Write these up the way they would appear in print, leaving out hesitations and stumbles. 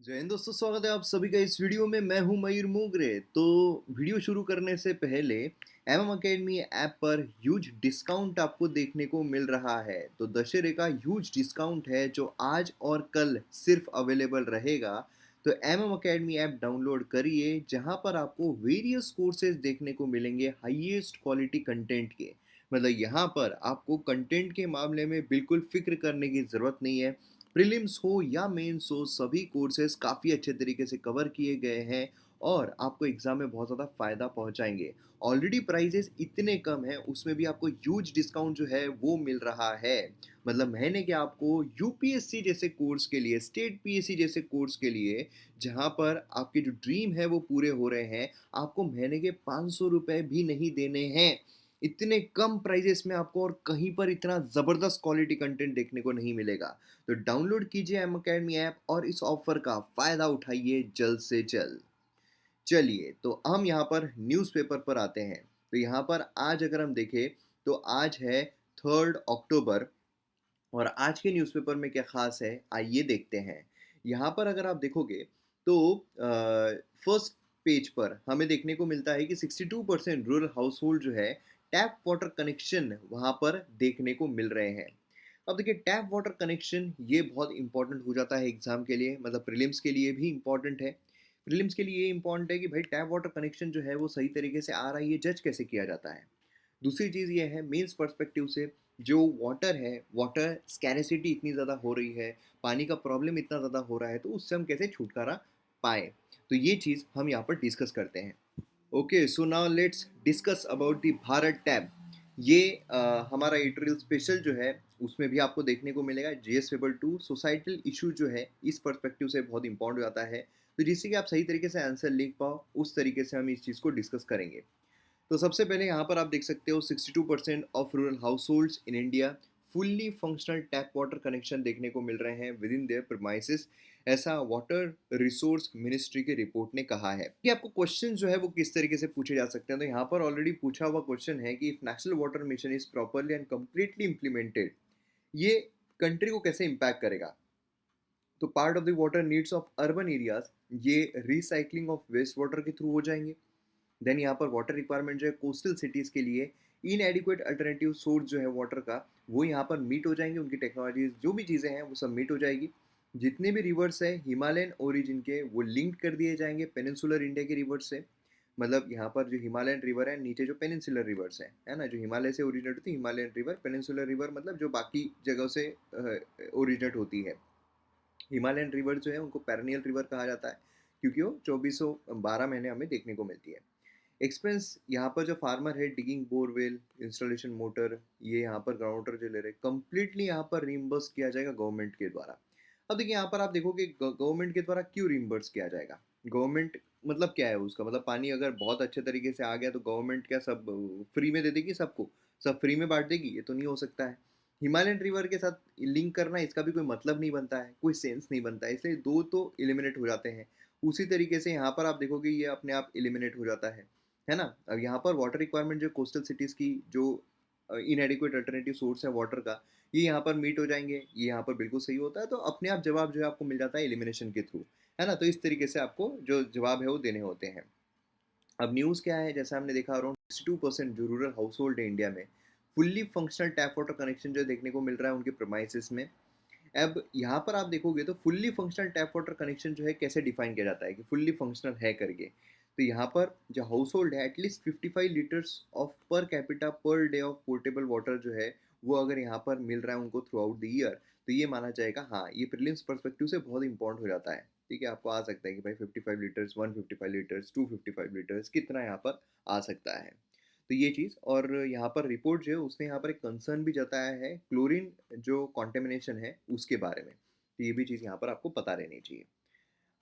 जय हिंद दोस्तों, स्वागत है आप सभी का इस वीडियो में। मैं हूं मयूर मोगरे। तो वीडियो शुरू करने से पहले एमएम अकेडमी ऐप पर ह्यूज डिस्काउंट आपको देखने को मिल रहा है। तो दशहरे का ह्यूज डिस्काउंट है जो आज और कल सिर्फ अवेलेबल रहेगा। तो एमएम अकेडमी ऐप डाउनलोड करिए, जहां पर आपको वेरियस कोर्सेज देखने को मिलेंगे हाईएस्ट क्वालिटी कंटेंट के। मतलब यहाँ पर आपको कंटेंट के मामले में बिल्कुल फिक्र करने की ज़रूरत नहीं है। प्रीलिम्स हो या मेंस हो, सभी कोर्सेज काफ़ी अच्छे तरीके से कवर किए गए हैं और आपको एग्ज़ाम में बहुत ज़्यादा फ़ायदा पहुंचाएंगे। ऑलरेडी प्राइजेस इतने कम हैं, उसमें भी आपको ह्यूज डिस्काउंट जो है वो मिल रहा है। मतलब महीने के आपको यूपीएससी जैसे कोर्स के लिए, स्टेट पीएससी जैसे कोर्स के लिए, जहां पर आपके जो ड्रीम है वो पूरे हो रहे हैं, आपको महीने के 500 रुपये भी नहीं देने हैं। इतने कम प्राइजेस में आपको और कहीं पर इतना ज़बरदस्त क्वालिटी कंटेंट देखने को नहीं मिलेगा। तो डाउनलोड कीजिए एम अकेडमी ऐप और इस ऑफर का फ़ायदा उठाइए जल्द से जल्द। चलिए, तो हम यहाँ पर न्यूज़पेपर पर आते हैं। तो यहाँ पर आज अगर हम देखें तो आज है 3 अक्टूबर। और आज के न्यूज़पेपर में क्या ख़ास है, आइए देखते हैं। यहाँ पर अगर आप देखोगे तो फर्स्ट पेज पर हमें देखने को मिलता है कि 62% रूरल हाउसहोल्ड जो है टैप वाटर कनेक्शन वहाँ पर देखने को मिल रहे हैं। अब देखिए, टैप वाटर कनेक्शन ये बहुत इंपॉर्टेंट हो जाता है एग्जाम के लिए, मतलब प्रीलिम्स के लिए भी इंपॉर्टेंट है। प्रीलिम्स के लिए ये इंपॉर्टेंट है कि भाई टैप वाटर कनेक्शन जो है वो सही तरीके से आ रहा है, ये जज कैसे किया जाता है। दूसरी चीज़ ये है मेंस पर्सपेक्टिव से, जो वाटर है, वाटर स्कैरिसिटी इतनी ज़्यादा हो रही है, पानी का प्रॉब्लम इतना ज़्यादा हो रहा है, तो उससे हम कैसे छुटकारा पाएँ। तो ये चीज़ हम यहाँ पर डिस्कस करते हैं। Okay, so now let's discuss about the Bharat tab. ये हमारा एडिटोरियल स्पेशल जो है उसमें भी आपको देखने को मिलेगा। जीएस पेपर 2 सोसाइटल इशू जो है इस पर्सपेक्टिव से बहुत इंपॉर्टेंट हो जाता है। तो जिससे कि आप सही तरीके से आंसर लिख पाओ, उस तरीके से हम इस चीज़ को डिस्कस करेंगे। तो सबसे पहले यहाँ पर आप देख सकते हो 62% of rural households in India fully functional tap water connection देखने को मिल रहे हैं विद इन देयर प्रीमाइसेस। ऐसा वाटर रिसोर्स मिनिस्ट्री की रिपोर्ट ने कहा है कि आपको क्वेश्चन जो है वो किस तरीके से पूछे जा सकते हैं। तो यहाँ पर ऑलरेडी पूछा हुआ क्वेश्चन है कि if national water mission is properly and completely implemented, ये कंट्री को कैसे इम्पैक्ट करेगा। तो part of the water needs of urban areas ये रिसाइकलिंग ऑफ वेस्ट वाटर के थ्रू हो जाएंगे। देन यहाँ पर वाटर रिक्वायरमेंट जो है कोस्टल सिटीज़ के लिए इन एडिक्वेट अल्टरनेटिव सोर्स जो है वाटर का, वो यहाँ पर मीट हो जाएंगे। उनकी टेक्नोलॉजीज जो भी चीज़ें हैं वो सब मीट हो जाएगी। जितने भी रिवर्स है हिमालयन ओरिजिन के, वो लिंक कर दिए जाएंगे पेनिनसुलर इंडिया के रिवर्स से। मतलब यहाँ पर जो हिमालयन रिवर है, नीचे जो पेनिनसुलर रिवर्स है ना, जो हिमालय से ओरिजिनेट होती है हिमालयन रिवर, पेनिनसुलर रिवर मतलब जो बाकी जगह से ओरिजिनेट होती है। हिमालयन रिवर जो है उनको पेरेनियल रिवर कहा जाता है, क्योंकि वो 2412 महीने हमें देखने को मिलती है। एक्सपेंस यहाँ पर जो फार्मर है, डिगिंग बोरवेल, इंस्टॉलेशन मोटर, ये यहाँ पर ग्राउंड वाटर जो ले रहे हैं कंप्लीटली यहाँ पर रिम्बर्स किया जाएगा गवर्नमेंट के द्वारा। अब देखिए यहाँ पर आप देखोगे गवर्नमेंट के द्वारा क्यों रिम्बर्स किया जाएगा। गवर्नमेंट मतलब क्या है उसका, मतलब पानी अगर बहुत अच्छे तरीके से आ गया तो गवर्नमेंट क्या सब फ्री में दे देगी सबको, सब फ्री में बांट देगी, ये तो नहीं हो सकता है। हिमालयन रिवर के साथ लिंक करना, इसका भी कोई मतलब नहीं बनता है, कोई सेंस नहीं बनता है, इसलिए दो तो एलिमिनेट हो जाते हैं। उसी तरीके से यहाँ पर आप देखोगे ये अपने आप एलिमिनेट हो जाता है ना। अब यहाँ पर वाटर रिक्वायरमेंट जो कोस्टल सिटीज़ की जो इनएडिक्वेट अल्टरनेटिव सोर्स है वाटर का, ये यहाँ पर मीट हो जाएंगे, ये यहाँ पर बिल्कुल सही होता है। तो अपने आप जवाब जो है आपको मिल जाता है एलिमिनेशन के थ्रू, है ना। तो इस तरीके से आपको जो जवाब है वो देने होते हैं। अब न्यूज़ क्या है, जैसा हमने देखा अराउंड 62% जो रूरल हाउस होल्ड है इंडिया में, fully functional tap water connection जो देखने को मिल रहा है उनके प्रोमाइसिस में। अब यहाँ पर आप देखोगे तो fully functional tap water connection जो है कैसे डिफाइन किया जाता है कि फुल्ली फंक्शनल है करके। तो यहाँ पर जो हाउस होल्ड है at least 55 litres of per capita per day of portable water जो है वो अगर यहाँ पर मिल रहा है उनको थ्रू आउट द ईयर, तो ये माना जाएगा। हाँ, ये प्रीलिम्स पर्सपेक्टिव से बहुत इंपॉर्टेंट हो जाता है। ठीक है, आपको आ सकता है कि भाई 55 लीटर्स, 155 लीटर्स, 255 लीटर्स कितना यहाँ पर आ सकता है। तो ये चीज़, और यहाँ पर रिपोर्ट जो है उसने यहाँ पर एक कंसर्न भी जताया है क्लोरीन जो कॉन्टेमिनेशन है उसके बारे में। तो ये भी चीज़ यहाँ पर आपको पता रहनी चाहिए।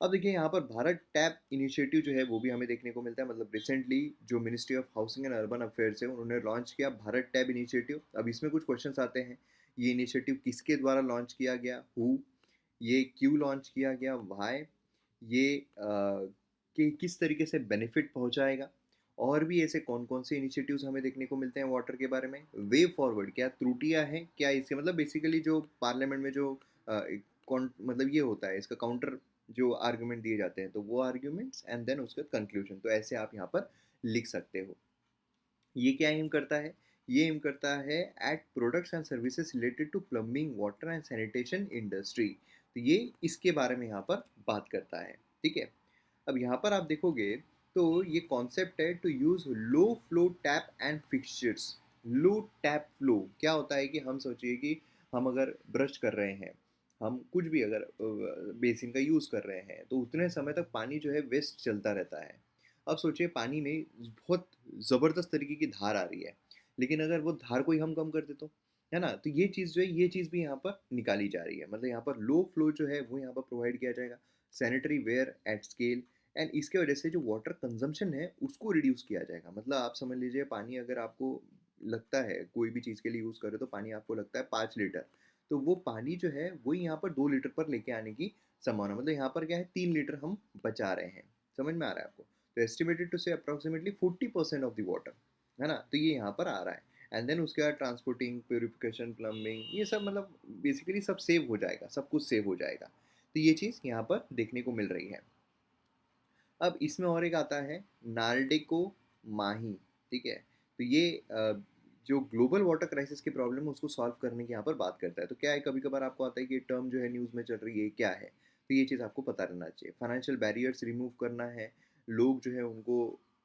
अब देखिए यहाँ पर भारत टैप इनिशिएटिव जो है वो भी हमें देखने को मिलता है। मतलब रिसेंटली जो ministry of housing and urban affairs है उन्होंने लॉन्च किया भारत टैप इनिशिएटिव। अब इसमें कुछ क्वेश्चंस आते हैं, ये इनिशिएटिव किसके द्वारा लॉन्च किया गया, हु, ये क्यों लॉन्च किया गया, वाई, ये कि किस तरीके से बेनिफिट पहुंचाएगा, और भी ऐसे कौन कौन से इनिशिएटिव्स हमें देखने को मिलते हैं वाटर के बारे में। वे फॉरवर्ड, क्या त्रुटियां हैं क्या इसके, मतलब बेसिकली जो पार्लियामेंट में जो मतलब ये होता है इसका काउंटर जो आर्गुमेंट दिए जाते हैं, तो वो आर्गुमेंट्स एंड देन उसके बाद कंक्लूजन। तो ऐसे आप यहाँ पर लिख सकते हो। ये क्या एम करता है? ये एम करता है at products and services related to plumbing, water and sanitation industry. तो ये इसके बारे में यहाँ पर बात करता है। ठीक है। अब यहाँ पर आप देखोगे तो ये कॉन्सेप्ट है to use low flow tap and fixtures. Low tap flow क्या होता है कि हम सोचिए कि हम अगर ब्रश कर रहे हैं, हम कुछ भी अगर बेसिन का यूज़ कर रहे हैं, तो उतने समय तक पानी जो है वेस्ट चलता रहता है। अब सोचिए पानी में बहुत ज़बरदस्त तरीके की धार आ रही है, लेकिन अगर वो धार को ही हम कम कर दे तो, है ना? तो ये चीज़ जो है, ये चीज़ भी यहाँ पर निकाली जा रही है। मतलब यहाँ पर लो फ्लो जो है वो यहाँ पर प्रोवाइड किया जाएगा, sanitary ware at scale, and इसके वजह से जो वाटर कंजम्पशन है उसको रिड्यूस किया जाएगा। मतलब आप समझ लीजिए पानी अगर आपको लगता है कोई भी चीज़ के लिए यूज़ करें तो पानी आपको लगता है 5 लीटर, तो वो पानी जो है वही यहाँ पर 2 लीटर पर लेके आने की संभावना। मतलब यहाँ पर क्या है, 3 लीटर हम बचा रहे हैं। समझ में आ रहा है आपको? तो एस्टिमेटेड टू से अप्रॉक्सीमेटली 40% ऑफ द वाटर, है ना? तो ये यहाँ पर आ रहा है। एंड देन उसके बाद ट्रांसपोर्टिंग, प्योरिफिकेशन, प्लम्बिंग, ये सब मतलब बेसिकली सब सेव हो जाएगा, सब कुछ सेव हो जाएगा। तो ये चीज़ यहाँ पर देखने को मिल रही है। अब इसमें और एक आता है नार्डिको माही। ठीक है। तो ये जो ग्लोबल वाटर क्राइसिस की प्रॉब्लम है उसको सॉल्व करने की यहाँ पर बात करता है। तो क्या है, कभी कभार आपको आता है कि टर्म जो है न्यूज़ में चल रही है क्या है, तो ये चीज़ आपको पता रहना चाहिए। फाइनेंशियल बैरियर्स रिमूव करना है, लोग जो है उनको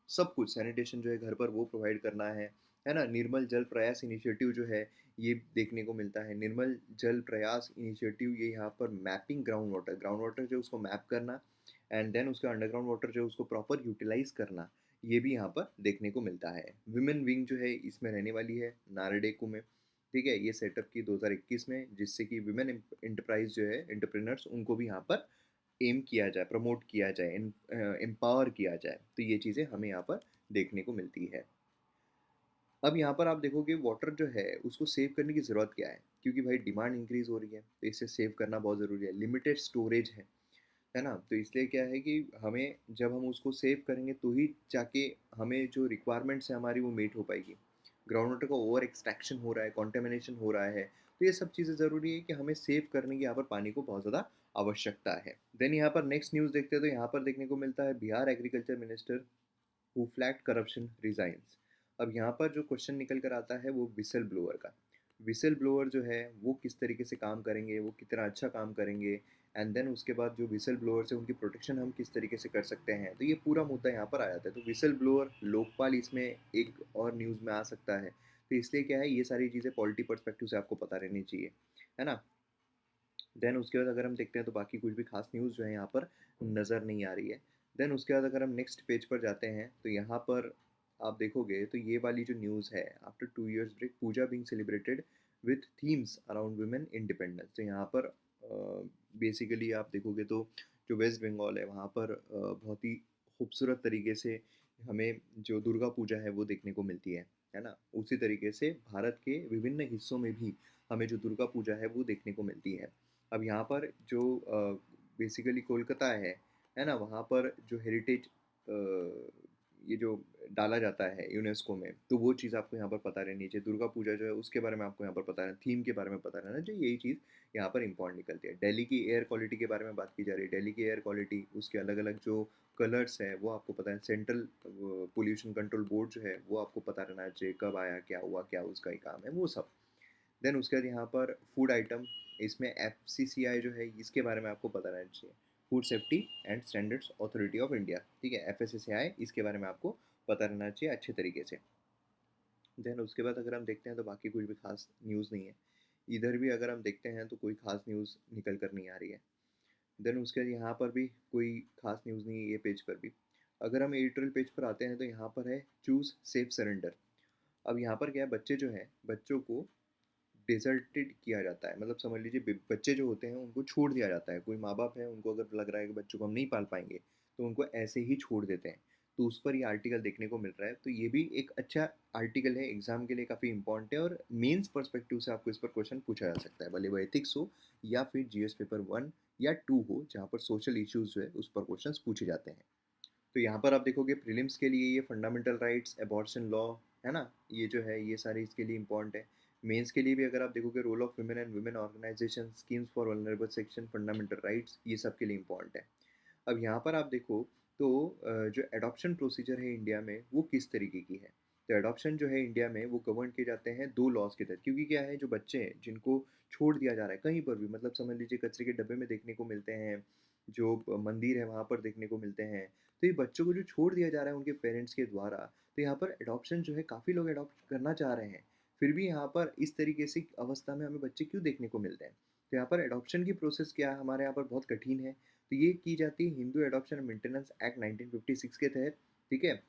सब कुछ सैनिटेशन जो है घर पर वो प्रोवाइड करना है ना? निर्मल जल प्रयास इनिशिएटिव जो है ये देखने को मिलता है। निर्मल जल प्रयास इनिशिएटिव ये यहाँ पर मैपिंग ग्राउंड वाटर जो है उसको मैप करना, एंड देन उसका अंडरग्राउंड वाटर जो है उसको प्रॉपर यूटिलाइज करना, ये भी यहाँ पर देखने को मिलता है। विमेन विंग जो है इसमें रहने वाली है नारडेको में। ठीक है। ये सेटअप की 2021 में, जिससे कि विमेन इंटरप्राइज जो है, एंटरप्रेन्योर्स, उनको भी यहाँ पर एम किया जाए, प्रमोट किया जाए, एम्पावर किया जाए। तो ये चीज़ें हमें यहाँ पर देखने को मिलती है। अब यहाँ पर आप देखोगे वाटर जो है उसको सेव करने की ज़रूरत क्या है, क्योंकि भाई डिमांड इंक्रीज हो रही है तो इसे सेव करना बहुत ज़रूरी है। लिमिटेड स्टोरेज है ना? तो इसलिए क्या है कि हमें जब हम उसको सेव करेंगे तो ही जाके हमें जो रिक्वायरमेंट्स है हमारी वो मीट हो पाएगी। ग्राउंड वाटर का ओवर एक्सट्रैक्शन हो रहा है, कॉन्टेमिनेशन हो रहा है, तो ये सब चीज़ें ज़रूरी है कि हमें सेव करने की यहाँ पर पानी को बहुत ज़्यादा आवश्यकता है। देन यहाँ पर नेक्स्ट न्यूज़ देखते हैं तो यहाँ पर देखने को मिलता है Bihar agriculture minister who flagged corruption resigns. अब यहाँ पर जो क्वेश्चन निकल कर आता है वो विसल ब्लोअर का। विसल ब्लोअर जो है वो किस तरीके से काम करेंगे, वो कितना अच्छा काम करेंगे, एंड देन उसके बाद जो विसल ब्लोअर से उनकी प्रोटेक्शन हम किस तरीके से कर सकते हैं, तो ये पूरा मुद्दा यहाँ पर आ जाता है। तो विसल ब्लोअर, लोकपाल इसमें एक और न्यूज़ में आ सकता है। तो इसलिए क्या है, ये सारी चीज़ें पॉलिटी पर्सपेक्टिव से आपको पता रहनी चाहिए, है ना? देन उसके बाद अगर हम देखते हैं तो बाकी कुछ भी खास न्यूज़ जो है यहाँ पर नज़र नहीं आ रही है। देन उसके बाद अगर हम नेक्स्ट पेज पर जाते हैं तो यहाँ पर आप देखोगे तो ये वाली जो न्यूज़ है, after 2 years break Puja being celebrated with themes around women independence. तो यहाँ पर बेसिकली आप देखोगे तो जो वेस्ट बंगाल है वहाँ पर बहुत ही खूबसूरत तरीके से हमें जो दुर्गा पूजा है वो देखने को मिलती है ना? उसी तरीके से भारत के विभिन्न हिस्सों में भी हमें जो दुर्गा पूजा है वो देखने को मिलती है। अब यहाँ पर जो बेसिकली कोलकाता है ना? वहाँ पर जो हेरिटेज ये जो डाला जाता है यूनेस्को में, तो वो चीज़ आपको यहाँ पर पता रहनी चाहिए। दुर्गा पूजा जो है उसके बारे में आपको यहाँ पर पता रहना, थीम के बारे में पता रहना चाहिए। यही चीज़ यहाँ पर इम्पोर्टेंट निकलती है। दिल्ली की एयर क्वालिटी के बारे में बात की जा रही है। दिल्ली की एयर क्वालिटी, उसके अलग अलग जो कलर्स है वो आपको पता है। सेंट्रल पोल्यूशन कंट्रोल बोर्ड जो है वो आपको पता रहना चाहिए, कब आया, क्या हुआ, क्या उसका ही काम है, वो सब। देन उसके बाद यहाँ पर फूड आइटम, इसमें FCCI जो है इसके बारे में आपको पता रहना चाहिए, food safety and standards authority of India. ठीक है, FSSAI, इसके बारे में आपको पता रहना चाहिए अच्छे तरीके से। देन उसके बाद अगर हम देखते हैं तो बाकी कुछ भी खास न्यूज़ नहीं है। इधर भी अगर हम देखते हैं तो कोई खास न्यूज़ निकल कर नहीं आ रही है। देन उसके बाद यहाँ पर भी कोई खास न्यूज़ नहीं है ये पेज पर भी। अगर हम एडिटोरियल पेज पर आते हैं तो यहाँ पर है चूज़ सेफ सरेंडर। अब यहाँ पर क्या है, बच्चे जो हैं, बच्चों को डिसर्टेड किया जाता है। मतलब समझ लीजिए बच्चे जो होते हैं उनको छोड़ दिया जाता है। कोई माँ बाप है, उनको अगर लग रहा है कि बच्चों को हम नहीं पाल पाएंगे तो उनको ऐसे ही छोड़ देते हैं। तो उस पर ये आर्टिकल देखने को मिल रहा है। तो ये भी एक अच्छा आर्टिकल है, एग्जाम के लिए काफ़ी इंपॉर्टेंट है, और मेंस पर्सपेक्टिव से आपको इस पर क्वेश्चन पूछा जा सकता है, भले वो एथिक्स हो या फिर GS पेपर 1 या 2 हो, जहाँ पर सोशल इश्यूज जो है उस पर क्वेश्चन पूछे जाते हैं। तो यहाँ पर आप देखोगे प्रीलिम्स के लिए ये फंडामेंटल राइट्स, एबॉर्शन लॉ, है ना? ये जो है ये सारे इसके लिए इम्पोर्टेंट है। मेंस के लिए भी अगर आप देखोगे role of women and women organization, schemes for vulnerable section, fundamental rights, ये सब के लिए इम्पोर्टेंट है। अब यहाँ पर आप देखो तो जो एडॉप्शन प्रोसीजर है इंडिया में वो किस तरीके की है। तो एडॉप्शन जो है इंडिया में वो गवर्न किए जाते हैं दो लॉज के तहत, क्योंकि क्या है जो बच्चे हैं जिनको छोड़ दिया जा रहा है कहीं पर भी, मतलब समझ लीजिए कचरे के डब्बे में देखने को मिलते हैं, जो मंदिर है वहाँ पर देखने को मिलते हैं, तो ये बच्चों को जो छोड़ दिया जा रहा है उनके पेरेंट्स के द्वारा, तो यहाँ पर एडॉप्शन जो है काफ़ी लोग एडॉप्ट करना चाह रहे हैं, फिर भी यहाँ पर इस तरीके से अवस्था में हमें बच्चे क्यों देखने को मिलते हैं। तो यहाँ पर एडॉप्शन की प्रोसेस क्या है हमारे यहाँ पर बहुत कठिन है। तो ये की जाती है Hindu adoption and maintenance act 1956 के तहत, ठीक है,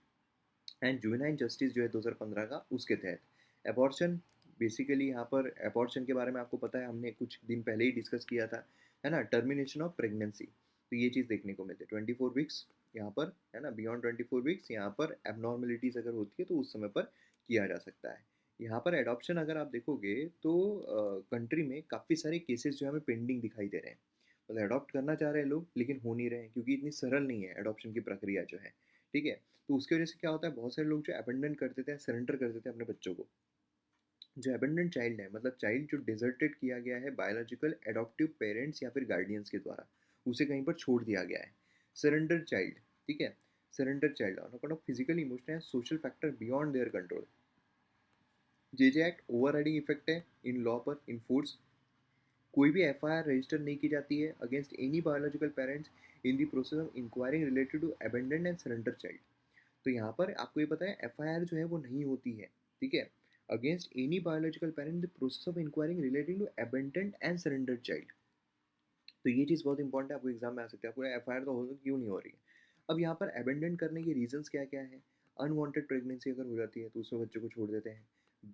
एंड जुवेनाइल जस्टिस जो है 2015 का उसके तहत। एबॉर्शन, बेसिकली यहाँ पर एबॉर्शन के बारे में आपको पता है, हमने कुछ दिन पहले ही डिस्कस किया था, है ना, टर्मिनेशन ऑफ प्रेगनेंसी। तो ये चीज़ देखने को मिलती है 24 वीक्स यहाँ पर, है ना, बियॉन्ड 24 वीक्स यहाँ पर एबनॉर्मलिटीज़ अगर होती है तो उस समय पर किया जा सकता है। यहाँ पर एडॉप्शन अगर आप देखोगे तो कंट्री में काफ़ी सारे केसेस जो हमें पेंडिंग दिखाई दे रहे हैं, मतलब अडॉप्ट करना चाह रहे हैं लोग लेकिन हो नहीं रहे हैं, क्योंकि इतनी सरल नहीं है अडॉप्शन की प्रक्रिया जो है, ठीक है। तो उसकी वजह से क्या होता है, बहुत सारे लोग जो अबेंडन कर देते हैं, सरेंडर कर देते हैं अपने बच्चों को। जो अबेंडन चाइल्ड है, मतलब चाइल्ड जो डिजर्टेड किया गया है बायोलॉजिकल एडॉप्टिव पेरेंट्स या फिर गार्डियंस के द्वारा, उसे कहीं पर छोड़ दिया गया है, सरेंडर चाइल्ड, ठीक है। Surrender child on account of physical, emotional and social factor beyond their control. J act over riding effect है इन लॉ पर इन फोर्स। कोई भी एफआईआर रजिस्टर नहीं की जाती है against any biological parents in the process of inquiring related to abandon and surrender child. तो यहाँ पर आपको ये पता है एफआईआर जो है वो नहीं होती है, ठीक है, against any biological parent the process of inquiring relating to abandoned and surrender child. तो ये चीज़ बहुत इंपॉर्टेंट है, आपको एग्जाम में आ सकता है, आपको एफआईआर तो हो क्यों नहीं हो रही है। अब यहाँ पर अबेंडेंट करने के रीजंस क्या क्या है। अनवांटेड प्रेगनेंसी अगर हो जाती है तो उसमें बच्चे को छोड़ देते हैं,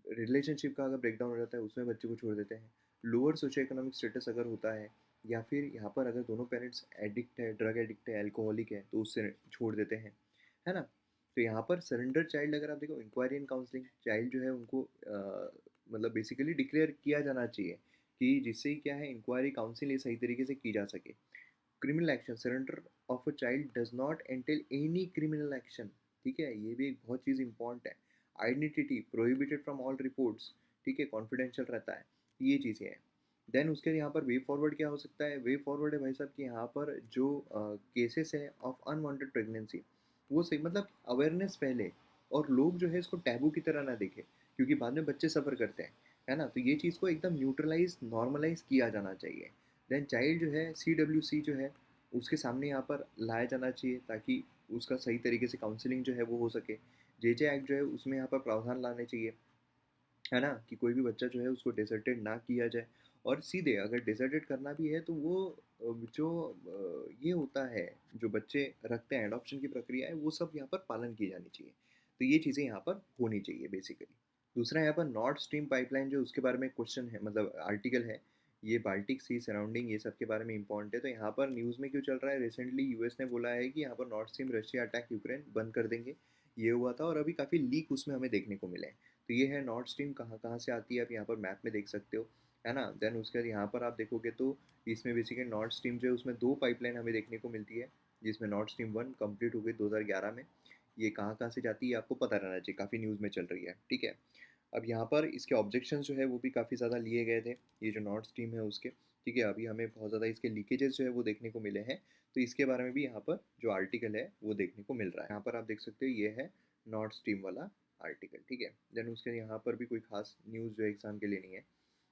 रिलेशनशिप का अगर ब्रेकडाउन हो जाता है उसमें बच्चे को छोड़ देते हैं, लोअर सोशो इकोनॉमिक स्टेटस अगर होता है, या फिर यहाँ पर अगर दोनों पेरेंट्स एडिक्ट है, ड्रग एडिक्ट है, एल्कोहलिक है, तो उससे छोड़ देते हैं, है ना। तो यहाँ पर सरेंडर चाइल्ड अगर आप देखो, इंक्वायरी एंड काउंसलिंग चाइल्ड जो है उनको मतलब बेसिकली डिक्लेयर किया जाना चाहिए, कि जिससे क्या है इंक्वायरी काउंसिल ये सही तरीके से की जा सके। Criminal action, surrender of a child does not entail any criminal action, ठीक है, ये भी एक बहुत चीज़ इंपॉर्टेंट है। Identity prohibited from all reports, ठीक है, कॉन्फिडेंशियल रहता है, ये चीज़ें हैं। देन उसके यहाँ पर वे फॉरवर्ड क्या हो सकता है, वे फॉरवर्ड है भाई साहब कि यहाँ पर जो केसेस है ऑफ अनवांटेड प्रेगनेंसी, वो सही, मतलब अवेयरनेस पहले, और लोग जो है इसको टैबू की तरह ना देखें, क्योंकि बाद में बच्चे सफ़र करते हैं, है ना। तो ये चीज़ को एकदम न्यूट्रलाइज नॉर्मलाइज किया जाना चाहिए। देन चाइल्ड जो है CWC जो है उसके सामने यहाँ पर लाया जाना चाहिए, ताकि उसका सही तरीके से काउंसलिंग जो है वो हो सके। JJ एक्ट जो है उसमें यहाँ पर प्रावधान लाने चाहिए, है ना, कि कोई भी बच्चा जो है उसको डिसर्टेड ना किया जाए। और सीधे अगर डिसर्टेड करना भी है तो वो जो ये होता है, जो बच्चे रखते हैं, अडॉप्शन की प्रक्रिया है, वो सब यहाँ पर पालन की जानी चाहिए। तो ये चीज़ें यहाँ पर होनी चाहिए बेसिकली। दूसरा यहाँ पर नॉर्थ स्ट्रीम पाइपलाइन जो उसके बारे में क्वेश्चन है, मतलब आर्टिकल है, ये बाल्टिक सी सराउंडिंग ये सब के बारे में इंपॉर्टेंट है। तो यहाँ पर न्यूज़ में क्यों चल रहा है, रिसेंटली यूएस ने बोला है कि यहाँ पर north stream Russia attack Ukraine बंद कर देंगे, ये हुआ था, और अभी काफ़ी लीक उसमें हमें देखने को मिले हैं। तो ये है नॉर्थ स्ट्रीम कहाँ कहाँ से आती है, आप यहाँ पर मैप में देख सकते हो, है ना। देन उसके बाद यहाँ पर आप देखोगे तो इसमें बेसिकली नॉर्थ स्ट्रीम जो है उसमें दो पाइपलाइन हमें देखने को मिलती है, जिसमें नॉर्थ स्ट्रीम 1 कंप्लीट हो गई 2011 में। ये कहाँ कहाँ से जाती है आपको पता रहना चाहिए, काफ़ी न्यूज़ में चल रही है, ठीक है। अब यहाँ पर इसके ऑब्जेक्शंस जो है वो भी काफ़ी ज़्यादा लिए गए थे, ये जो नॉर्थ स्ट्रीम है उसके, ठीक है। अभी हमें बहुत ज़्यादा इसके लीकेजेस जो है वो देखने को मिले हैं, तो इसके बारे में भी यहाँ पर जो आर्टिकल है वो देखने को मिल रहा है। यहाँ पर आप देख सकते हो ये है नॉर्थ स्ट्रीम वाला आर्टिकल, ठीक है। देन उसके यहाँ पर भी कोई खास न्यूज़ जो है एग्ज़ाम के लिए नहीं है।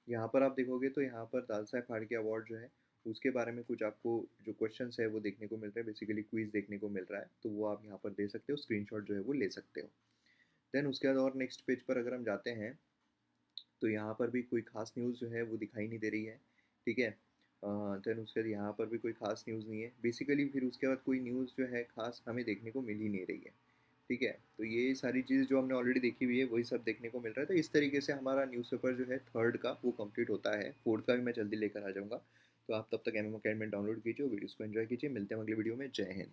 यहाँ पर आप देखोगे तो यहाँ पर दादा साहेब फाल्के अवार्ड जो है उसके बारे में कुछ आपको जो क्वेश्चंस है वो देखने को मिल रहे हैं, बेसिकली क्विज देखने को मिल रहा है, तो वो आप यहाँ पर दे सकते हो, स्क्रीनशॉट जो है वो ले सकते हो। देन उसके बाद और नेक्स्ट पेज पर अगर हम जाते हैं तो यहाँ पर भी कोई खास न्यूज़ जो है वो दिखाई नहीं दे रही है, ठीक है। देन उसके बाद यहाँ पर भी कोई खास न्यूज़ नहीं है बेसिकली, फिर उसके बाद कोई न्यूज़ जो है खास हमें देखने को मिल ही नहीं रही है, ठीक है। तो ये सारी चीज़ जो हमने ऑलरेडी देखी हुई है वही सब देखने को मिल रहा है। तो इस तरीके से हमारा न्यूज़पेपर जो है थर्ड का वो कंप्लीट होता है, फोर्थ का भी मैं जल्दी लेकर आ जाऊँगा। तो आप तब तक एम एम अकेडमी डाउनलोड कीजिए, वीडियोज़ को एंजॉय कीजिए, मिलते हैं अगले वीडियो में। जय हिंद।